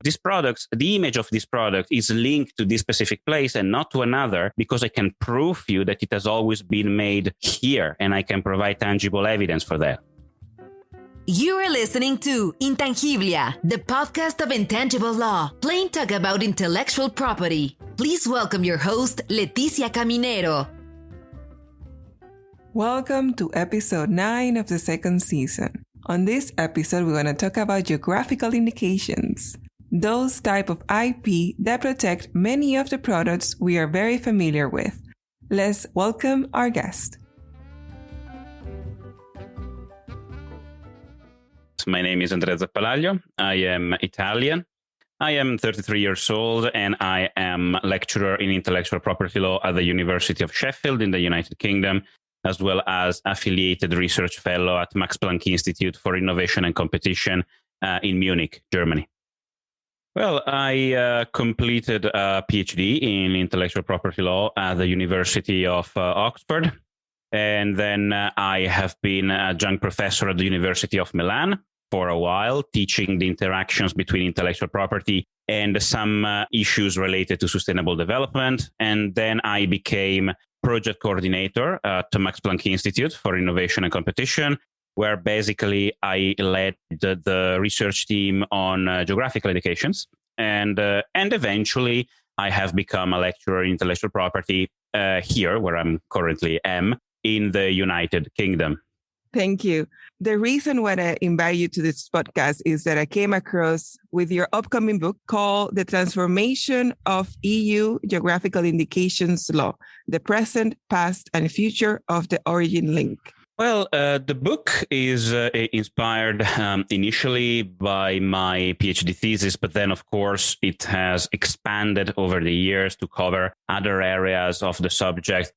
This product, the image of this product is linked to this specific place and not to another, because I can prove you that it has always been made here, and I can provide tangible evidence for that. You are listening to Intangiblia, the podcast of intangible law, plain talk about intellectual property. Please welcome your host, Leticia Caminero. Welcome to episode 9 of the second season. On this episode, we're going to talk about geographical indications, those type of IP that protect many of the products we are very familiar with. Let's welcome our guest. My name is Andrea Zappalaglio. I am Italian. I am 33 years old, and I am lecturer in intellectual property law at the University of Sheffield in the United Kingdom, as well as affiliated research fellow at Max Planck Institute for Innovation and Competition in Munich, Germany. Well, I completed a PhD in intellectual property law at the University of Oxford. And then I have been adjunct professor at the University of Milan for a while, teaching the interactions between intellectual property and some issues related to sustainable development. And then I became project coordinator at the Max Planck Institute for Innovation and Competition, where basically I led the research team on geographical indications. And eventually I have become a lecturer in intellectual property here, where I'm currently am, in the United Kingdom. Thank you. The reason why I invite you to this podcast is that I came across with your upcoming book called The Transformation of EU Geographical Indications Law, the Present, Past, and Future of the Origin Link. Well, the book is inspired initially by my PhD thesis, but then, of course, it has expanded over the years to cover other areas of the subject,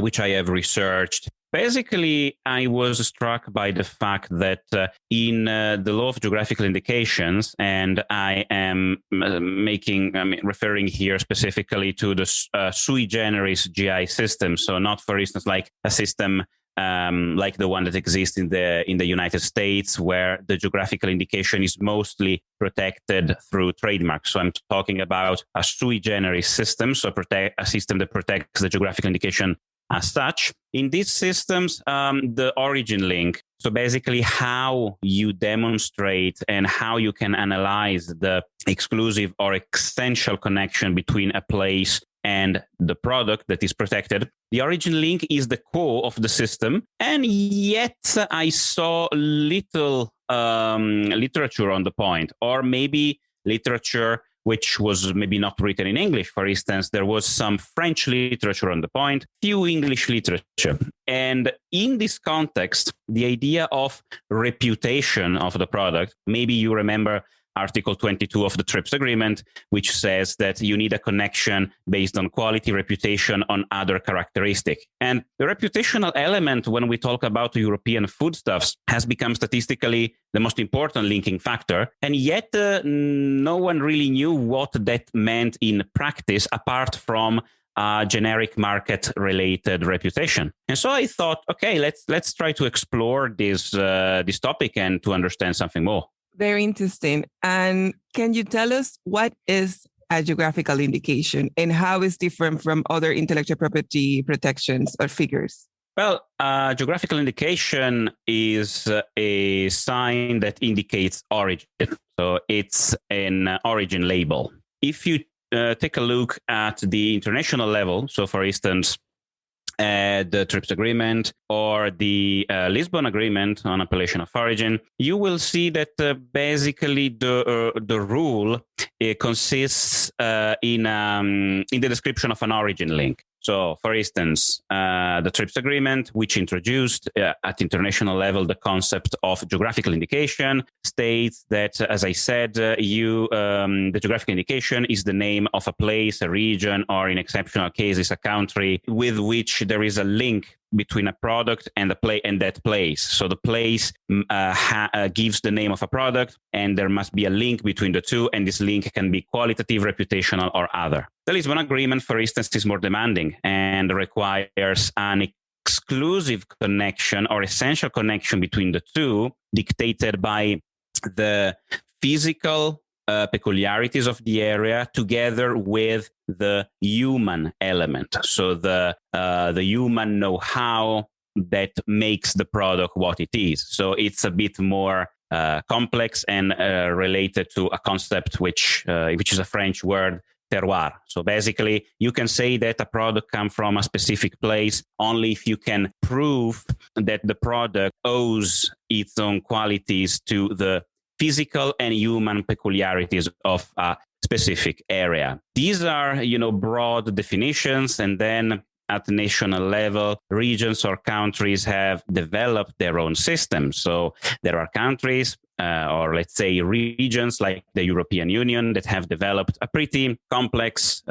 which I have researched. Basically, I was struck by the fact that in the law of geographical indications, and I am referring here specifically to the sui generis GI system, so not, for instance, like a system like the one that exists in the United States, where the geographical indication is mostly protected through trademarks. So I'm talking about a sui generis system, so a system that protects the geographical indication as such. In these systems, the origin link, so basically how you demonstrate and how you can analyze the exclusive or essential connection between a place and the product that is protected. The origin link is the core of the system, and yet I saw little literature on the point, or maybe literature which was maybe not written in English. For instance, there was some French literature on the point, few English literature. And in this context, the idea of reputation of the product, maybe you remember Article 22 of the TRIPS agreement, which says that you need a connection based on quality, reputation, on other characteristics. And the reputational element, when we talk about European foodstuffs, has become statistically the most important linking factor. And yet no one really knew what that meant in practice, apart from generic market related reputation. And so I thought, okay, let's try to explore this topic and to understand something more. Very interesting. And can you tell us what is a geographical indication and how it's different from other intellectual property protections or figures? Well, geographical indication is a sign that indicates origin. So it's an origin label. If you take a look at the international level, so for instance, the TRIPS agreement or the Lisbon agreement on appellation of origin, you will see that basically the rule consists in the description of an origin link. So, for instance, the TRIPS agreement, which introduced at international level the concept of geographical indication, states that, as I said, the geographical indication is the name of a place, a region, or in exceptional cases, a country with which there is a link between a product and that place. So the place gives the name of a product, and there must be a link between the two, and this link can be qualitative, reputational, or other. The Lisbon Agreement, for instance, is more demanding and requires an exclusive connection or essential connection between the two, dictated by the physical peculiarities of the area together with the human element. So the human know-how that makes the product what it is. So it's a bit more complex and related to a concept which is a French word, terroir. So basically, you can say that a product comes from a specific place only if you can prove that the product owes its own qualities to the physical and human peculiarities of a specific area. These are, broad definitions, and then at the national level, regions or countries have developed their own systems. So there are countries, or let's say regions like the European Union, that have developed a pretty complex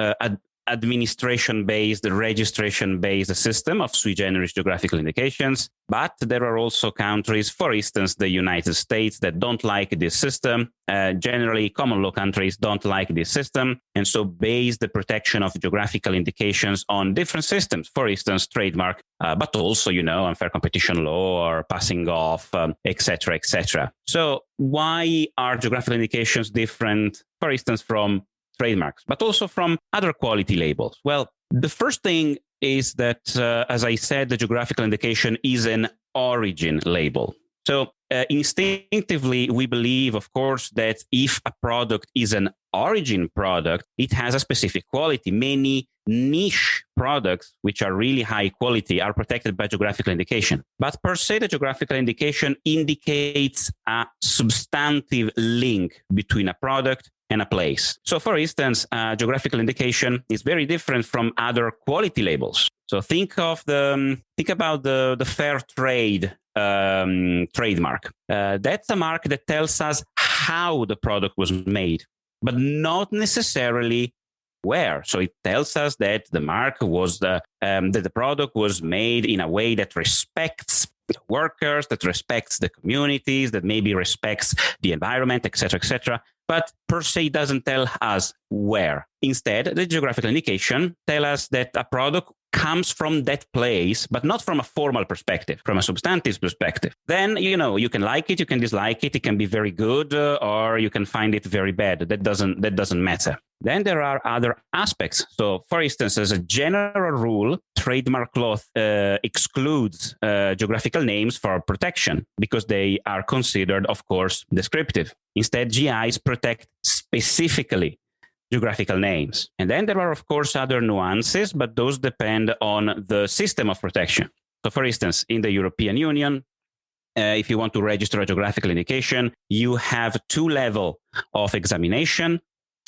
administration-based, registration-based system of sui generis geographical indications. But there are also countries, for instance, the United States, that don't like this system. Generally, common law countries don't like this system, and so base the protection of geographical indications on different systems. For instance, trademark, but also, unfair competition law or passing off, etc., etc. So why are geographical indications different, for instance, from trademarks, but also from other quality labels? Well, the first thing is that, as I said, the geographical indication is an origin label. So instinctively, we believe, of course, that if a product is an origin product, it has a specific quality. Many niche products, which are really high quality, are protected by geographical indication. But per se, the geographical indication indicates a substantive link between a product and a place. So, for instance, geographical indication is very different from other quality labels. So, think about the fair trade trademark. That's a mark that tells us how the product was made, but not necessarily where. So it tells us that the mark was that the product was made in a way that respects the workers, that respects the communities, that maybe respects the environment, etc., etc. But per se doesn't tell us where. Instead, the geographical indication tells us that a product comes from that place, but not from a formal perspective, from a substantive perspective. Then, you can like it, you can dislike it, it can be very good, or you can find it very bad. That doesn't matter. Then there are other aspects. So, for instance, as a general rule, trademark law excludes geographical names for protection because they are considered, of course, descriptive. Instead, GIs protect specifically geographical names. And then there are, of course, other nuances, but those depend on the system of protection. So, for instance, in the European Union, if you want to register a geographical indication, you have two levels of examination.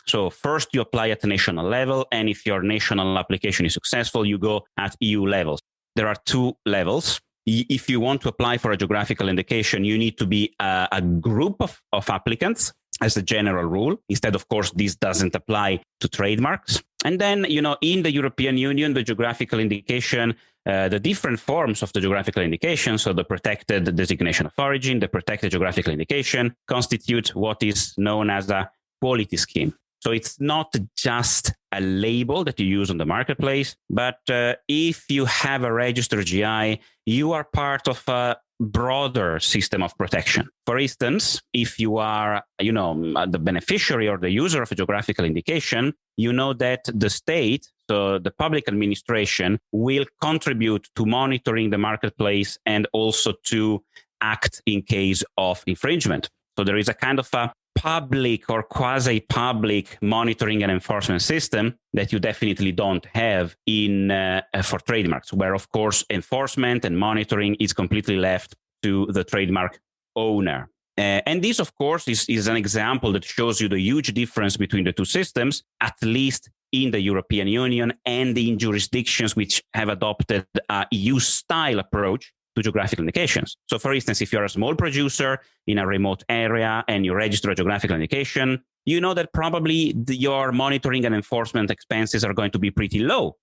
So first you apply at the national level, and if your national application is successful, you go at EU levels. There are two levels. If you want to apply for a geographical indication, you need to be a group of applicants as a general rule. Instead, of course, this doesn't apply to trademarks. And then, in the European Union, the geographical indication, the different forms of the geographical indication, so the protected designation of origin, the protected geographical indication, constitute what is known as a quality scheme. So it's not just a label that you use on the marketplace, but if you have a registered GI, you are part of a broader system of protection. For instance, if you are, the beneficiary or the user of a geographical indication, you know that the state, so the public administration, will contribute to monitoring the marketplace and also to act in case of infringement. So there is a kind of a public or quasi-public monitoring and enforcement system that you definitely don't have for trademarks, where, of course, enforcement and monitoring is completely left to the trademark owner. And this, of course, is an example that shows you the huge difference between the two systems, at least in the European Union and in jurisdictions which have adopted a EU-style approach to geographical indications. So, for instance, if you're a small producer in a remote area and you register a geographical indication, you know that probably your monitoring and enforcement expenses are going to be pretty low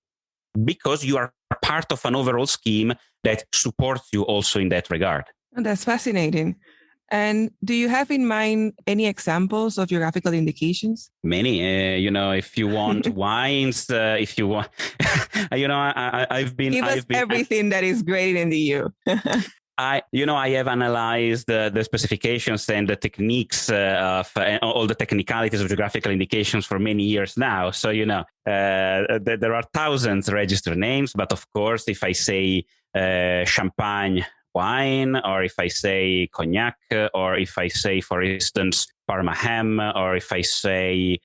because you are part of an overall scheme that supports you also in that regard. That's fascinating. And do you have in mind any examples of geographical indications? Many, if you want wines, if you want, I've been... Give us everything that is graded in the EU. I have analyzed the specifications and the techniques of all the technicalities of geographical indications for many years now. So, there are thousands registered names, but of course, if I say champagne wine, or if I say cognac, or if I say, for instance, Parma ham, or if I say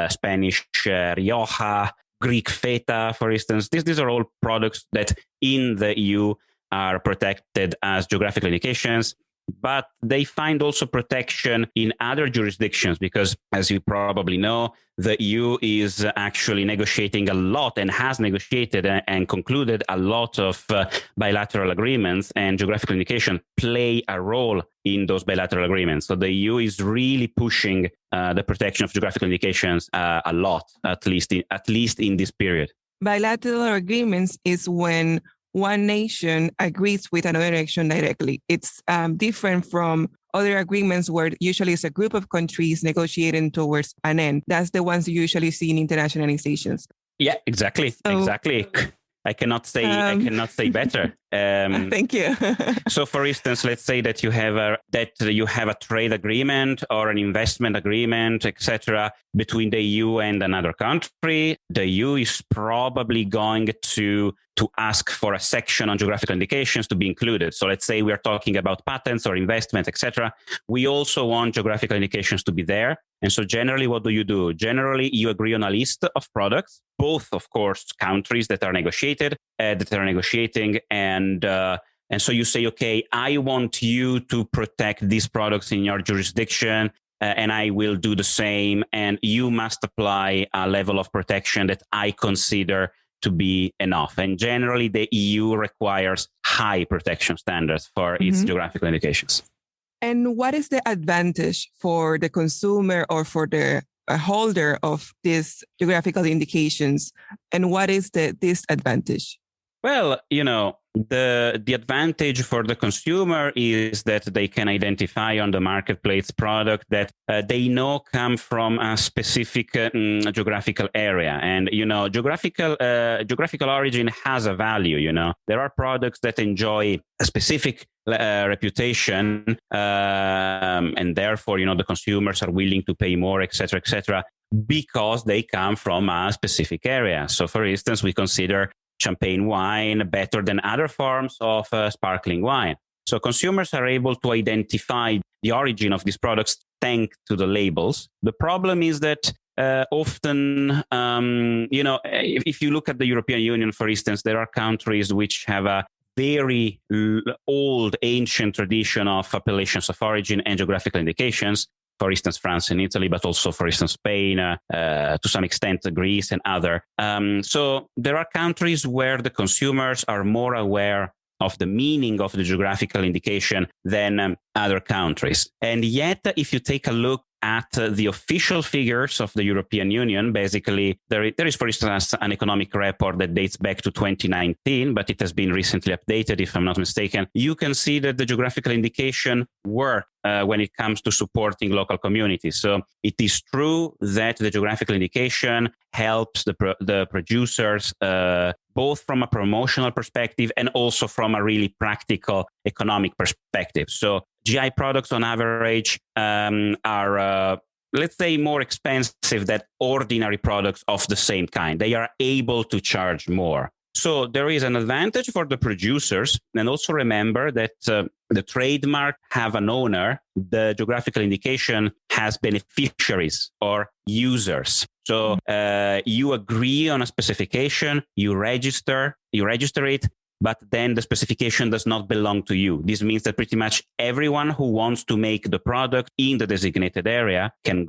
Spanish Rioja, Greek feta, for instance, these are all products that in the EU are protected as geographical indications, but they find also protection in other jurisdictions because, as you probably know, the EU is actually negotiating a lot and has negotiated and concluded a lot of bilateral agreements, and geographical indication play a role in those bilateral agreements. So the EU is really pushing the protection of geographical indications a lot, at least in this period. Bilateral agreements is when one nation agrees with another nation directly. It's different from other agreements where usually it's a group of countries negotiating towards an end. That's the ones you usually see in international organizations. Yeah, exactly. I cannot say better. Thank you. So, for instance, let's say that you have a trade agreement or an investment agreement, etc., between the EU and another country. The EU is probably going to ask for a section on geographical indications to be included. So, let's say we are talking about patents or investment, etc. We also want geographical indications to be there. And so, generally, what do? Generally, you agree on a list of products, both, of course, countries that are negotiating, and so you say, okay, I want you to protect these products in your jurisdiction, and I will do the same. And you must apply a level of protection that I consider to be enough. And generally, the EU requires high protection standards for its geographical indications. And what is the advantage for the consumer or for the holder of these geographical indications? And what is the disadvantage? Well, the advantage for the consumer is that they can identify on the marketplace product that they know come from a specific geographical area. And, geographical origin has a value, There are products that enjoy a specific reputation, and therefore, the consumers are willing to pay more, et cetera, because they come from a specific area. So, for instance, we consider champagne wine better than other forms of sparkling wine. So consumers are able to identify the origin of these products thanks to the labels. The problem is that often, if you look at the European Union, for instance, there are countries which have a very old, ancient tradition of appellations of origin and geographical indications. For instance, France and Italy, but also, for instance, Spain, to some extent, Greece and other. So there are countries where the consumers are more aware of the meaning of the geographical indication than other countries. And yet, if you take a look at the official figures of the European Union, basically, there is, for instance, an economic report that dates back to 2019, but it has been recently updated, if I'm not mistaken. You can see that the geographical indication work when it comes to supporting local communities. So it is true that the geographical indication helps the producers both from a promotional perspective and also from a really practical economic perspective. So GI products on average are, let's say, more expensive than ordinary products of the same kind. They are able to charge more. So there is an advantage for the producers. And also remember that the trademark have an owner. The geographical indication has beneficiaries or users. So you agree on a specification, you register it, but then the specification does not belong to you. This means that pretty much everyone who wants to make the product in the designated area can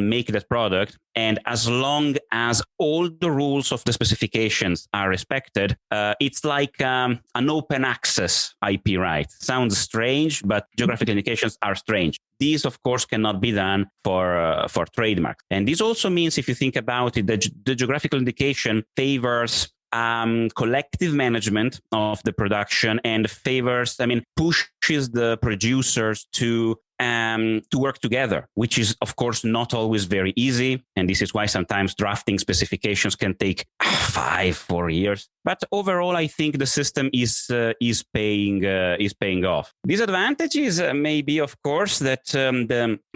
make that product. And as long as all the rules of the specifications are respected, it's like an open access IP right. Sounds strange, but geographical indications are strange. These, of course, cannot be done for trademarks. And this also means, if you think about it, that the geographical indication favors collective management of the production and pushes the producers to to work together, which is, of course, not always very easy. And this is why sometimes drafting specifications can take 4 years. But overall, I think the system is paying off. Disadvantages may be, of course, that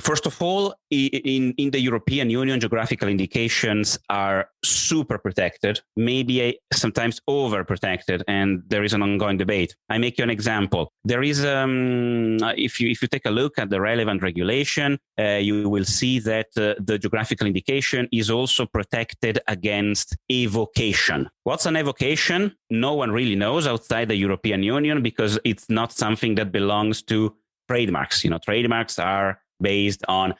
first of all, in the European Union, geographical indications are super protected, maybe sometimes overprotected, and there is an ongoing debate. I make you an example. There is, if you take a look at the relevant regulation, you will see that the geographical indication is also protected against evocation. What's an evocation? No one really knows outside the European Union because it's not something that belongs to trademarks. Trademarks are based on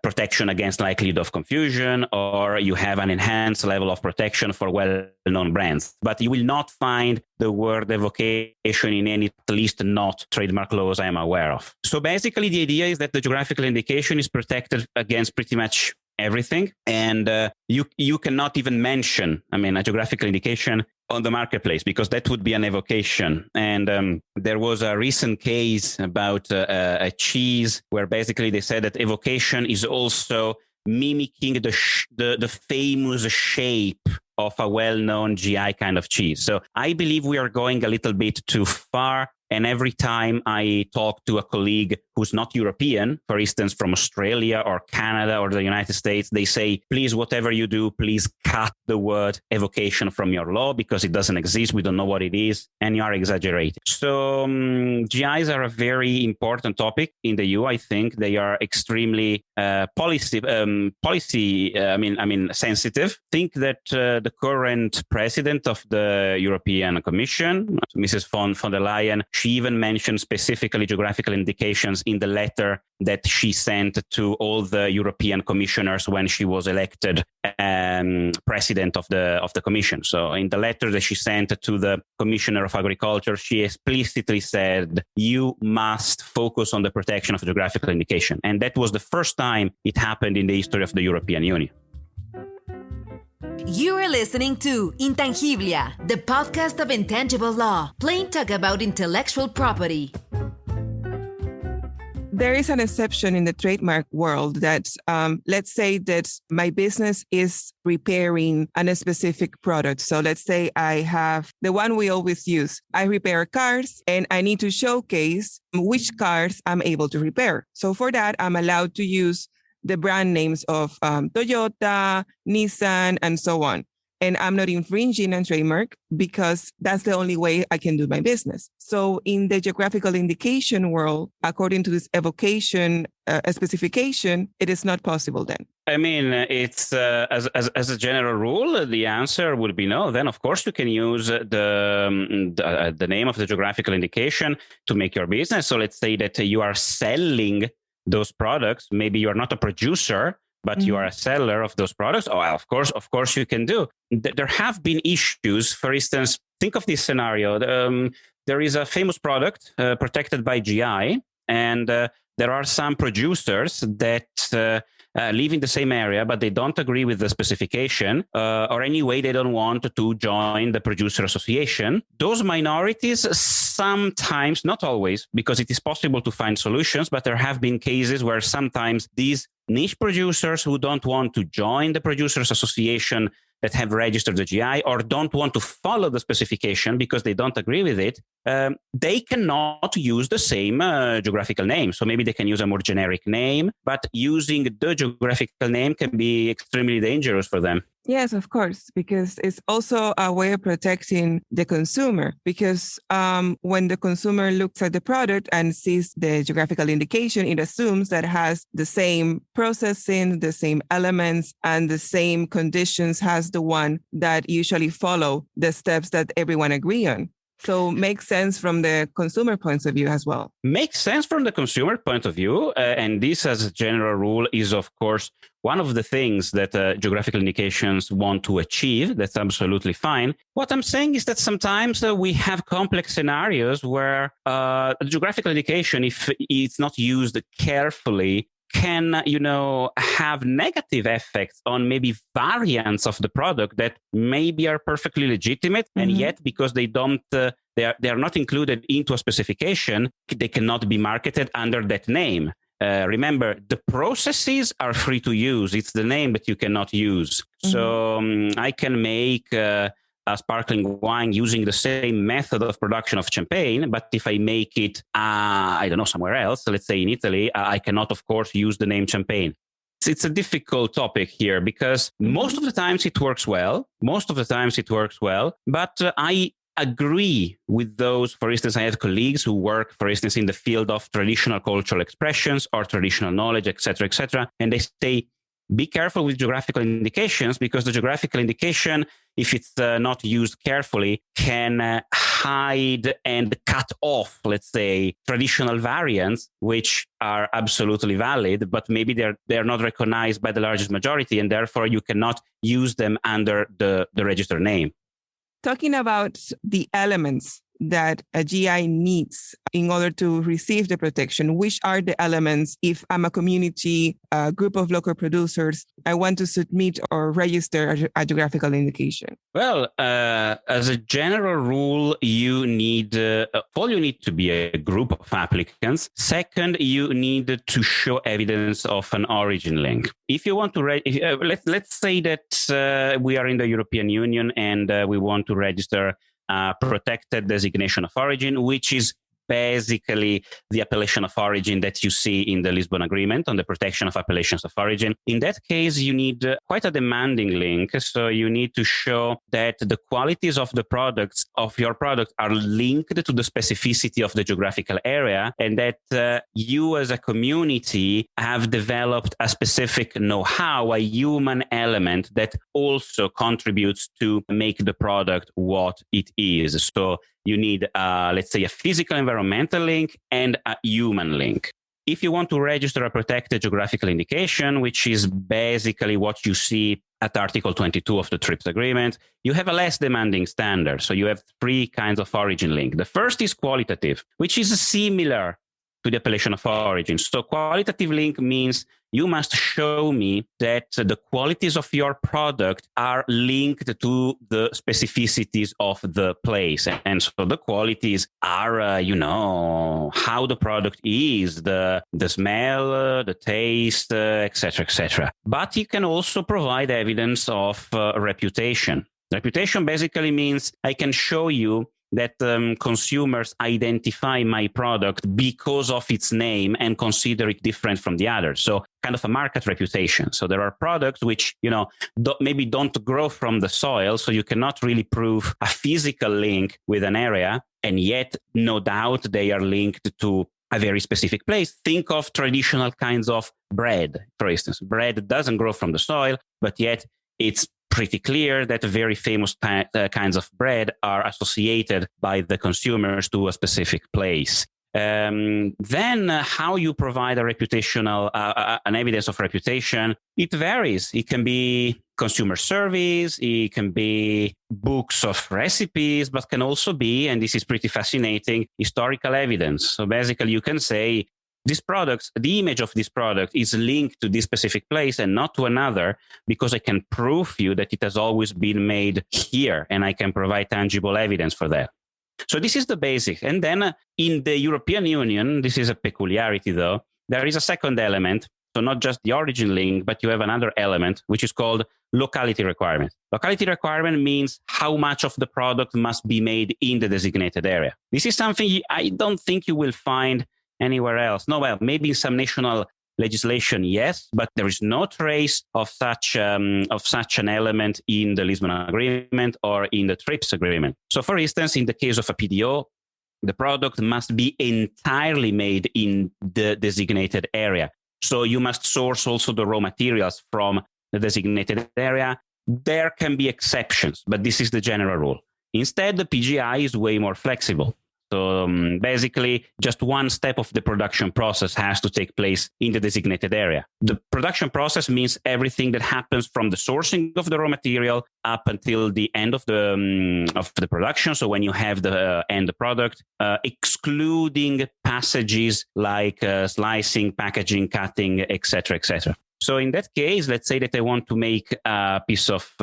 protection against likelihood of confusion, or you have an enhanced level of protection for well-known brands. But you will not find the word evocation in any, at least not trademark laws I am aware of. So basically, the idea is that the geographical indication is protected against pretty much everything. And you cannot even mention, a geographical indication on the marketplace, because that would be an evocation. And there was a recent case about a cheese where basically they said that evocation is also mimicking the famous shape of a well-known GI kind of cheese. So I believe we are going a little bit too far. And every time I talk to a colleague who's not European, for instance, from Australia or Canada or the United States, they say, please, whatever you do, please cut the word evocation from your law because it doesn't exist. We don't know what it is. And you are exaggerating. So GIs are a very important topic in the EU. I think they are extremely policy sensitive. Think that the current president of the European Commission, Mrs. von der Leyen, she even mentioned specifically geographical indications in the letter that she sent to all the European commissioners when she was elected president of the commission. So in the letter that she sent to the Commissioner of Agriculture, she explicitly said, you must focus on the protection of geographical indication. And that was the first time it happened in the history of the European Union. You are listening to Intangiblia, the podcast of intangible law, plain talk about intellectual property. There is an exception in the trademark world that, let's say that my business is repairing a specific product. So let's say I have the one we always use. I repair cars and I need to showcase which cars I'm able to repair. So for that, I'm allowed to use the brand names of Toyota, Nissan, and so on. And I'm not infringing on trademark because that's the only way I can do my business. So in the geographical indication world, according to this evocation specification, it is not possible then. It's as a general rule, the answer would be no. Then, of course, you can use the name of the geographical indication to make your business. So let's say that you are selling those products. Maybe you're not a producer, but you are a seller of those products. Oh, of course you can do. There have been issues. For instance, think of this scenario. There is a famous product protected by GI, and there are some producers that live in the same area, but they don't agree with the specification, or anyway, they don't want to join the producer association. Those minorities sometimes, not always, because it is possible to find solutions, but there have been cases where sometimes these niche producers who don't want to join the producers association that have registered the GI or don't want to follow the specification because they don't agree with it, they cannot use the same geographical name. So maybe they can use a more generic name, but using the geographical name can be extremely dangerous for them. Yes, of course, because it's also a way of protecting the consumer. Because when the consumer looks at the product and sees the geographical indication, it assumes that it has the same processing, the same elements, and the same conditions as the one that usually follow the steps that everyone agree on. So makes sense from the consumer point of view as well. Makes sense from the consumer point of view. And this, as a general rule, is, of course, one of the things that geographical indications want to achieve. That's absolutely fine. What I'm saying is that sometimes we have complex scenarios where a geographical indication, if it's not used carefully, can, have negative effects on maybe variants of the product that maybe are perfectly legitimate, and yet because they don't, they are not included into a specification, they cannot be marketed under that name. Remember, the processes are free to use. It's the name that you cannot use. So I can make a sparkling wine using the same method of production of champagne, but if I make it, somewhere else, let's say in Italy, I cannot, of course, use the name champagne. It's a difficult topic here because most of the times it works well. But I agree with those. For instance, I have colleagues who work, for instance, in the field of traditional cultural expressions or traditional knowledge, etc., and they say, be careful with geographical indications, because the geographical indication, if it's not used carefully, can hide and cut off, let's say, traditional variants, which are absolutely valid, but maybe they're not recognized by the largest majority, and therefore you cannot use them under the registered name. Talking about the elements that a GI needs in order to receive the protection, which are the elements if I'm a community, a group of local producers, I want to submit or register a geographical indication? Well, as a general rule, you need to be a group of applicants. Second, you need to show evidence of an origin link. If you want to, let's say that we are in the European Union and we want to register protected designation of origin, which is basically the appellation of origin that you see in the Lisbon Agreement on the protection of appellations of origin. In that case, you need quite a demanding link. So you need to show that the qualities of the products of your product are linked to the specificity of the geographical area, and that you as a community have developed a specific know-how, a human element that also contributes to make the product what it is. So you need, let's say, a physical environmental link and a human link. If you want to register a protected geographical indication, which is basically what you see at Article 22 of the TRIPS Agreement, you have a less demanding standard. So you have three kinds of origin link. The first is qualitative, which is similar to the appellation of origin. So qualitative link means you must show me that the qualities of your product are linked to the specificities of the place. And so the qualities are, how the product is, the smell, the taste, etc., etc. But you can also provide evidence of reputation. Reputation basically means I can show you that consumers identify my product because of its name and consider it different from the others. So kind of a market reputation. So there are products which, maybe don't grow from the soil. So you cannot really prove a physical link with an area. And yet, no doubt, they are linked to a very specific place. Think of traditional kinds of bread, for instance. Bread doesn't grow from the soil, but yet it's pretty clear that very famous kinds of bread are associated by the consumers to a specific place. Then how you provide a reputational, an evidence of reputation, it varies. It can be consumer surveys, it can be books of recipes, but can also be, and this is pretty fascinating, historical evidence. So basically you can say, this product, the image of this product is linked to this specific place and not to another, because I can prove you that it has always been made here, and I can provide tangible evidence for that. So this is the basic. And then in the European Union, this is a peculiarity though, there is a second element. So not just the origin link, but you have another element, which is called locality requirement. Locality requirement means how much of the product must be made in the designated area. This is something I don't think you will find anywhere else. No, well, maybe in some national legislation, yes, but there is no trace of such an element in the Lisbon Agreement or in the TRIPS Agreement. So, for instance, in the case of a PDO, the product must be entirely made in the designated area. So you must source also the raw materials from the designated area. There can be exceptions, but this is the general rule. Instead, the PGI is way more flexible. So basically, just one step of the production process has to take place in the designated area. The production process means everything that happens from the sourcing of the raw material up until the end of the production. So when you have the end product, excluding passages like slicing, packaging, cutting, etc., etc. So in that case, let's say that I want to make a piece of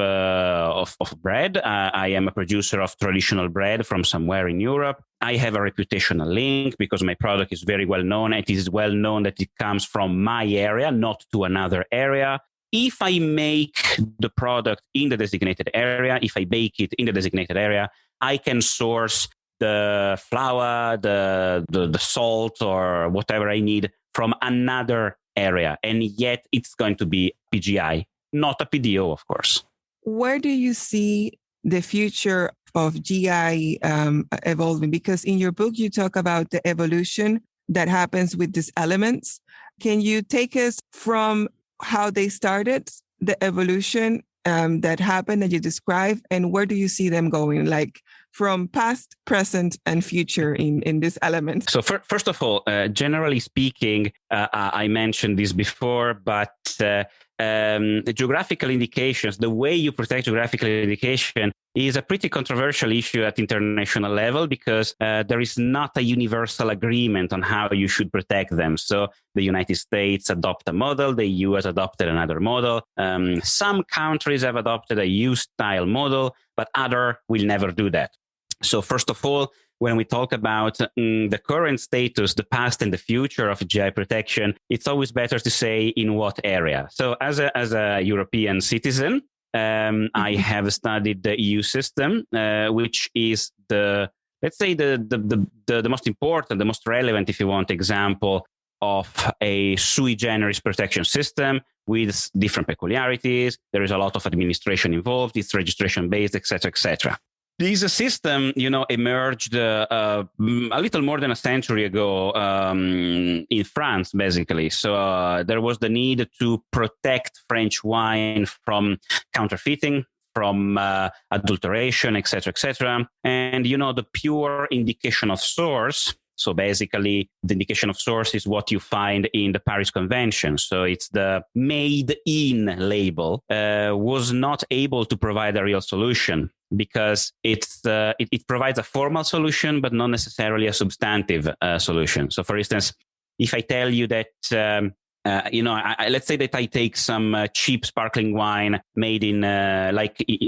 bread. I am a producer of traditional bread from somewhere in Europe. I have a reputational link because my product is very well known. It is well known that it comes from my area, not to another area. If I make the product in the designated area, if I bake it in the designated area, I can source the flour, the salt, or whatever I need from another area, and yet it's going to be PGI, not a PDO, of course. Where do you see the future of GI evolving? Because in your book, you talk about the evolution that happens with these elements. Can you take us from how they started, the evolution that happened that you describe, and where do you see them going, like from past, present, and future in this element? So first of all, generally speaking, I mentioned this before, but the geographical indications, the way you protect geographical indication is a pretty controversial issue at international level because there is not a universal agreement on how you should protect them. So the United States adopt a model, the US adopted another model. Some countries have adopted a U-style model, but others will never do that. So first of all, when we talk about the current status, the past and the future of GI protection, it's always better to say in what area. So as a European citizen, I have studied the EU system, which is the most important, the most relevant, if you want, example of a sui generis protection system with different peculiarities. There is a lot of administration involved. It's registration based, etc., etc. This system, emerged a little more than a century ago in France, basically. So there was the need to protect French wine from counterfeiting, from adulteration, etc., etc. And, the pure indication of source. So basically, the indication of source is what you find in the Paris Convention. So it's the made in label, was not able to provide a real solution because it provides a formal solution, but not necessarily a substantive solution. So for instance, if I tell you that, let's say that I take some cheap sparkling wine made in,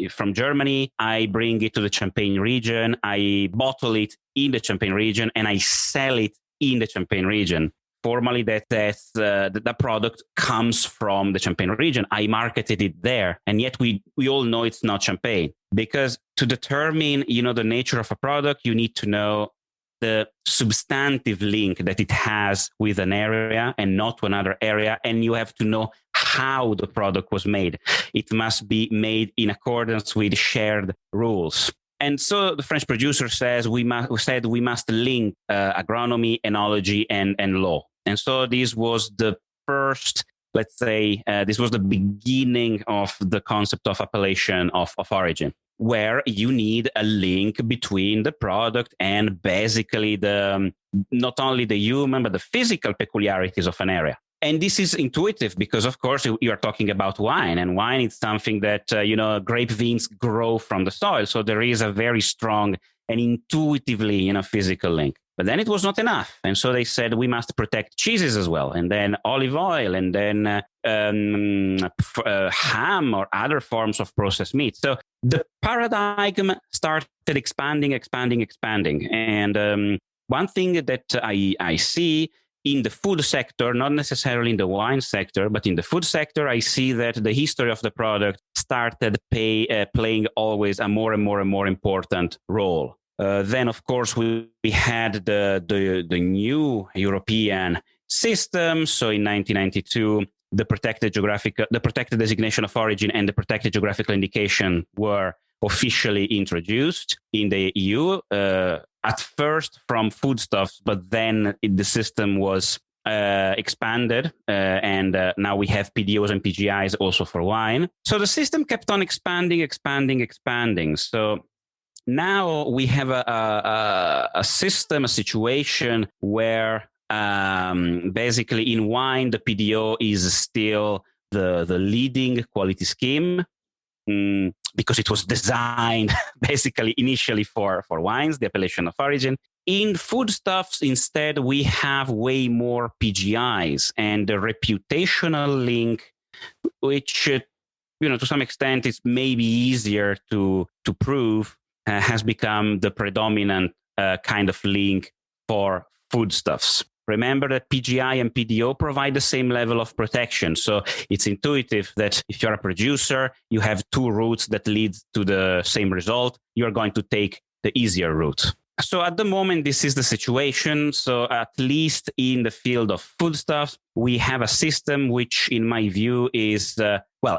from Germany, I bring it to the Champagne region, I bottle it in the Champagne region, and I sell it in the Champagne region. Formally, the product comes from the Champagne region. I marketed it there, and yet we all know it's not Champagne. Because to determine, the nature of a product, you need to know the substantive link that it has with an area and not to another area. And you have to know how the product was made. It must be made in accordance with shared rules. And so the French producer said we must link agronomy, enology, and law. And so this was the first, let's say, this was the beginning of the concept of appellation of origin, where you need a link between the product and basically not only the human, but the physical peculiarities of an area. And this is intuitive because, of course, you are talking about wine, and wine is something that, grape vines grow from the soil. So there is a very strong and intuitively, physical link. But then it was not enough. And so they said, we must protect cheeses as well. And then olive oil, and then ham or other forms of processed meat. So the paradigm started expanding. And one thing that I see in the food sector, not necessarily in the wine sector, but in the food sector, I see that the history of the product started playing always a more and more important role. Then, of course, we had the new European system. So in 1992, the protected designation of origin and the protected geographical indication were officially introduced in the EU. At first from foodstuffs, but then the system was expanded, and now we have PDOs and PGIs also for wine. So the system kept on expanding. So now we have a system, a situation where basically in wine, the PDO is still the leading quality scheme because it was designed basically initially for wines, the appellation of origin. In foodstuffs, instead, we have way more PGIs and the reputational link, which, to some extent, is maybe easier to prove, has become the predominant kind of link for foodstuffs. Remember that PGI and PDO provide the same level of protection. So it's intuitive that if you're a producer, you have two routes that lead to the same result. You're going to take the easier route. So at the moment, this is the situation. So at least in the field of foodstuffs, we have a system which, in my view, is,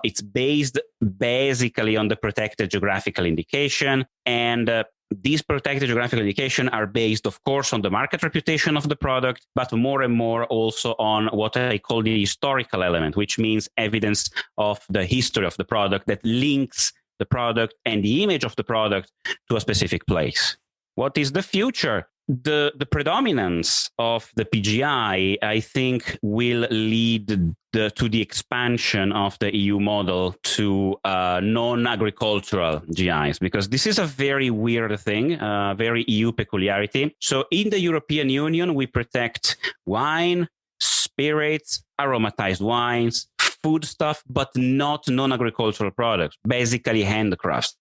it's based basically on the protected geographical indication. And these protected geographical indications are based, of course, on the market reputation of the product, but more and more also on what I call the historical element, which means evidence of the history of the product that links the product and the image of the product to a specific place. What is the future? The predominance of the PGI, I think, will lead to the expansion of the EU model to non-agricultural GIs, because this is a very weird thing, very EU peculiarity. So in the European Union, we protect wine, spirits, aromatized wines, foodstuff, but not non-agricultural products, basically handcrafts.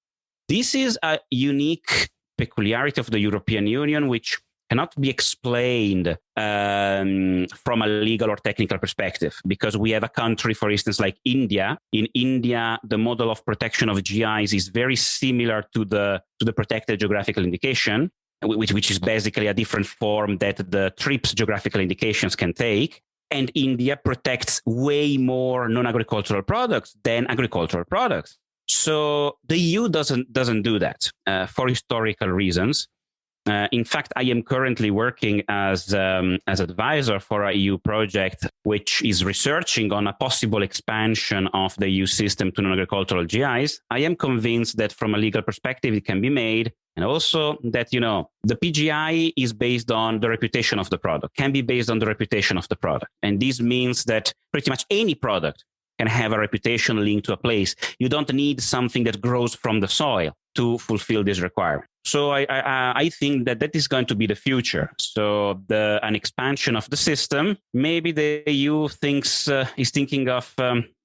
This is a unique peculiarity of the European Union, which cannot be explained from a legal or technical perspective, because we have a country, for instance, like India. In India, the model of protection of GIs is very similar to the protected geographical indication, which is basically a different form that the TRIPS geographical indications can take. And India protects way more non-agricultural products than agricultural products. So the EU doesn't do that for historical reasons. In fact, I am currently working as advisor for a EU project which is researching on a possible expansion of the EU system to non-agricultural GIs. I am convinced that from a legal perspective, it can be made. And also that, the PGI is based on the reputation of the product, can be based on the reputation of the product. And this means that pretty much any product can have a reputation linked to a place. You don't need something that grows from the soil to fulfill this requirement. So I think that is going to be the future. So an expansion of the system. Maybe the EU is thinking of,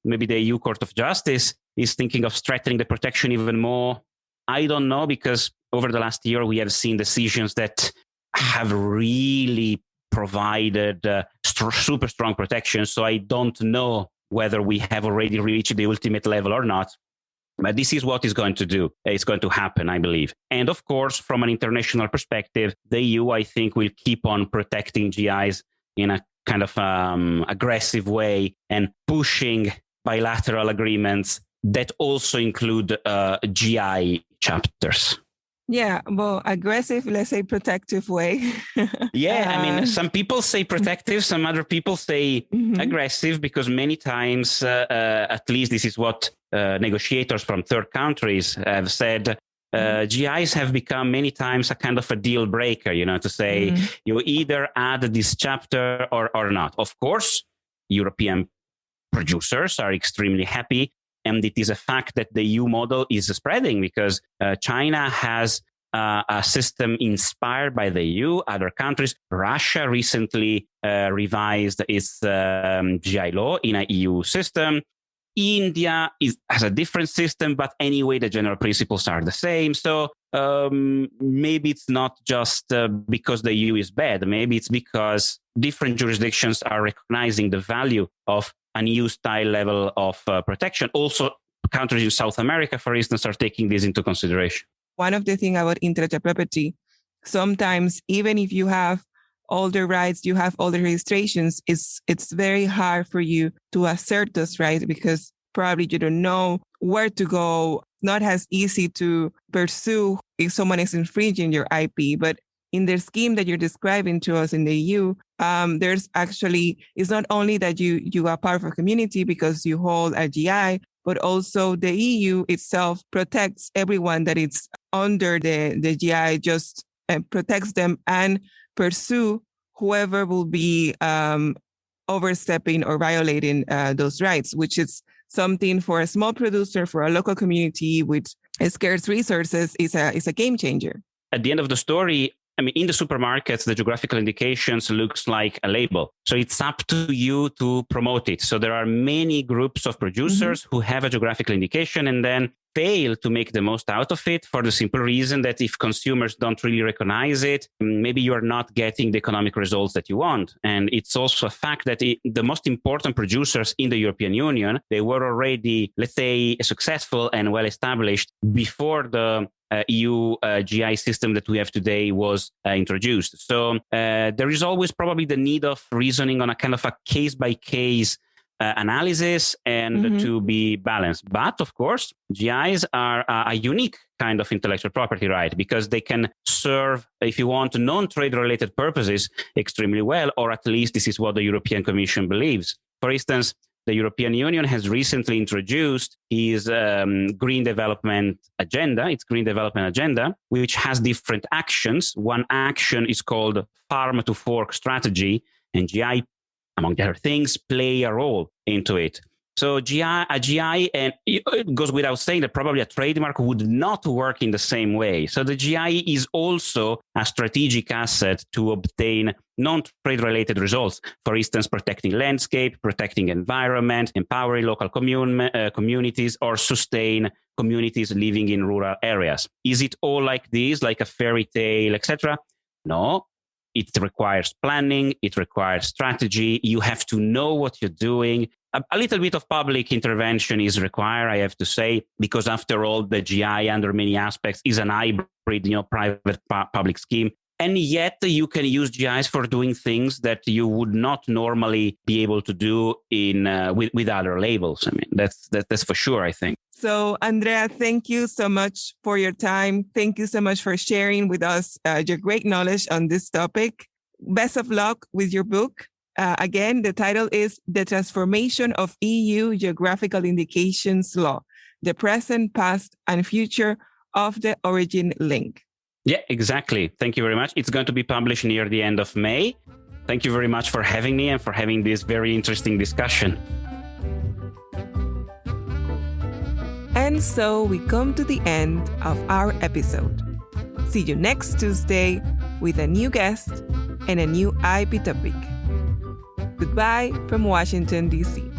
maybe the EU Court of Justice is thinking of strengthening the protection even more. I don't know, because over the last year, we have seen decisions that have really provided super strong protection. So I don't know whether we have already reached the ultimate level or not. But this is what is going to do. It's going to happen, I believe. And of course, from an international perspective, the EU, I think, will keep on protecting GIs in a kind of aggressive way and pushing bilateral agreements that also include GI chapters. Yeah, well, aggressive, let's say protective way. Yeah, I mean, some people say protective, some other people say aggressive, because many times, at least this is what negotiators from third countries have said, GIs have become many times a kind of a deal breaker, to say you either add this chapter or not. Of course, European producers are extremely happy. And it is a fact that the EU model is spreading, because China has a system inspired by the EU, other countries. Russia recently revised its GI law in an EU system. India has a different system, but anyway, the general principles are the same. So maybe it's not just because the EU is bad. Maybe it's because different jurisdictions are recognizing the value of an EU-style level of protection. Also, countries in South America, for instance, are taking this into consideration. One of the things about intellectual property, sometimes even if you have all the rights, you have all the registrations, it's very hard for you to assert those rights, because probably you don't know where to go. Not as easy to pursue if someone is infringing your IP. But in the scheme that you're describing to us in the EU, there's actually, it's not only that you are part of a community because you hold a GI, but also the EU itself protects everyone that it's under the GI just protects them and pursue whoever will be overstepping or violating those rights, which is something for a small producer, for a local community with scarce resources, is a game changer. At the end of the story, I mean, in the supermarkets, the geographical indications looks like a label. So it's up to you to promote it. So there are many groups of producers who have a geographical indication and then fail to make the most out of it for the simple reason that if consumers don't really recognize it, maybe you're not getting the economic results that you want. And it's also a fact that the most important producers in the European Union, they were already, let's say, successful and well established before the EU GI system that we have today was introduced. So there is always probably the need of reasoning on a kind of a case-by-case analysis and to be balanced. But of course, GIs are a unique kind of intellectual property right because they can serve, if you want, non-trade related purposes extremely well, or at least this is what the European Commission believes. For instance, the European Union has recently introduced its green development agenda, which has different actions. One action is called farm to fork strategy, and GI, among other things, play a role into it. So a GI, and it goes without saying that probably a trademark would not work in the same way. So the GI is also a strategic asset to obtain non-trade related results. For instance, protecting landscape, protecting environment, empowering local communities, or sustain communities living in rural areas. Is it all like this, like a fairy tale, etc.? No. It requires planning. It requires strategy. You have to know what you're doing. A little bit of public intervention is required, I have to say, because after all, the GI under many aspects is an hybrid, private-public scheme. And yet you can use GIs for doing things that you would not normally be able to do with other labels. I mean, that's for sure, I think. So, Andrea, thank you so much for your time. Thank you so much for sharing with us your great knowledge on this topic. Best of luck with your book. Again, the title is The Transformation of EU Geographical Indications Law, the Present, Past, and Future of the Origin Link. Yeah, exactly. Thank you very much. It's going to be published near the end of May. Thank you very much for having me and for having this very interesting discussion. And so we come to the end of our episode. See you next Tuesday with a new guest and a new IP topic. Goodbye from Washington, D.C.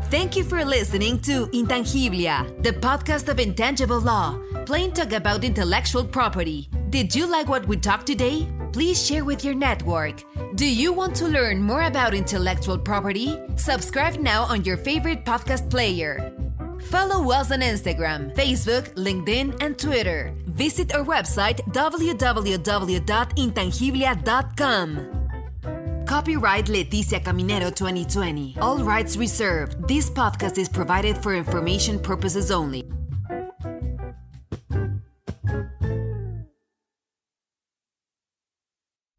Thank you for listening to Intangiblia, the podcast of intangible law, plain talk about intellectual property. Did you like what we talked today? Please share with your network. Do you want to learn more about intellectual property? Subscribe now on your favorite podcast player. Follow us on Instagram, Facebook, LinkedIn, and Twitter. Visit our website www.intangiblia.com. Copyright Leticia Caminero 2020. All rights reserved. This podcast is provided for information purposes only.